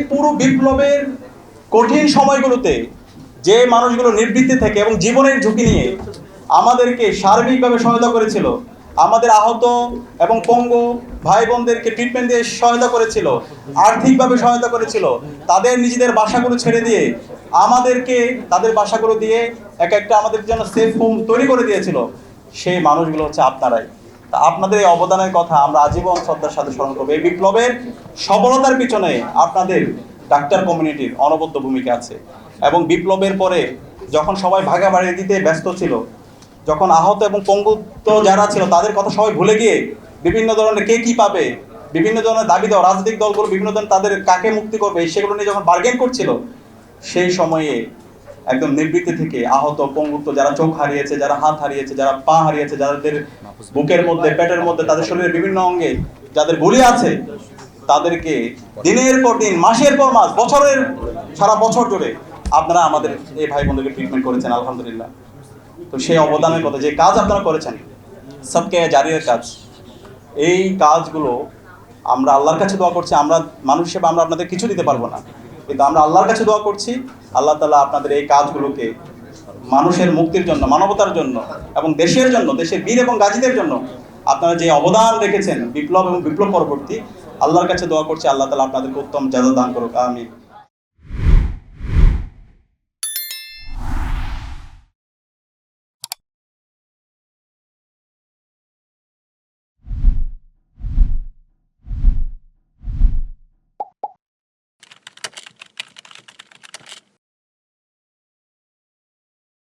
পুরো বিপ্লবের কঠিন সময়গুলোতে যে মানুষগুলো নিবৃত্তি থেকে এবং জীবনের ঝুঁকি নিয়ে আমাদেরকে সার্বিকভাবে সহায়তা করেছিল, আমাদের আহত এবং পঙ্গু ভাই বোনদেরকে ট্রিটমেন্ট দিয়ে সহায়তা করেছিল, আর্থিকভাবে সহায়তা করেছিল, তাদের নিজেদের বাসাগুলো ছেড়ে দিয়ে আমাদেরকে তাদের বাসাগুলো দিয়ে এক একটা আমাদের জন্য সেফ হোম তৈরি করে দিয়েছিল, সেই মানুষগুলো হচ্ছে আপনারাই। তা আপনাদের এই অবদানের কথা আমরা আজীবন শ্রদ্ধার সাথে স্মরণ করবো। এই বিপ্লবের সফলতার পিছনে আপনাদের ডাক্তার কমিউনিটির অনবদ্য ভূমিকা আছে। এবং বিপ্লবের পরে যখন সবাই ভাগাভাগি দিতে ব্যস্ত ছিল, যখন আহত এবং পঙ্গুত্ব যারা ছিল তাদের কথা সবাই ভুলে গিয়ে বিভিন্ন ধরনের কে কি পাবে, বিভিন্ন ধরনের দাবি দেওয়া, রাজনৈতিক দলগুলো বিভিন্ন ধরনের তাদের কাকে মুক্তি করবে সেগুলো নিয়ে যখন বার্গেন করছিল, সেই সময়ে একদম নিবৃত্তি থেকে আহত পঙ্গুত্ব যারা চোখ হারিয়েছে, যারা হাত হারিয়েছে, যারা পা হারিয়েছে, যাদের বুকের মধ্যে পেটের মধ্যে তাদের শরীরের বিভিন্ন অঙ্গে যাদের গুলি আছে, তাদেরকে দিনের পর দিন, মাসের পর মাস, বছরের সারা বছর জুড়ে আপনারা আমাদের এই ভাই বোনদেরকে ট্রিটমেন্ট করেছেন, আলহামদুলিল্লাহ। তো সেই অবদানের কথা, যে কাজ আপনারা করেছেন, সবকে জারির কাজ, এই কাজগুলো আমরা আল্লাহর কাছে দোয়া করছি। আমরা মানুষ হিসেবে আমরা আপনাদের কিছু দিতে পারবো না, কিন্তু আমরা আল্লাহর কাছে দোয়া করছি আল্লাহ তাআলা আপনাদের এই কাজগুলোকে মানুষের মুক্তির জন্য, মানবতার জন্য এবং দেশের জন্য, দেশের বীর এবং গাজীদের জন্য আপনারা যে অবদান রেখেছেন বিপ্লব এবং বিপ্লব পরবর্তী, আল্লাহর কাছে দোয়া করছি আল্লাহ তাআলা আপনাদেরকে উত্তম জাযা দান করুক। আমিন।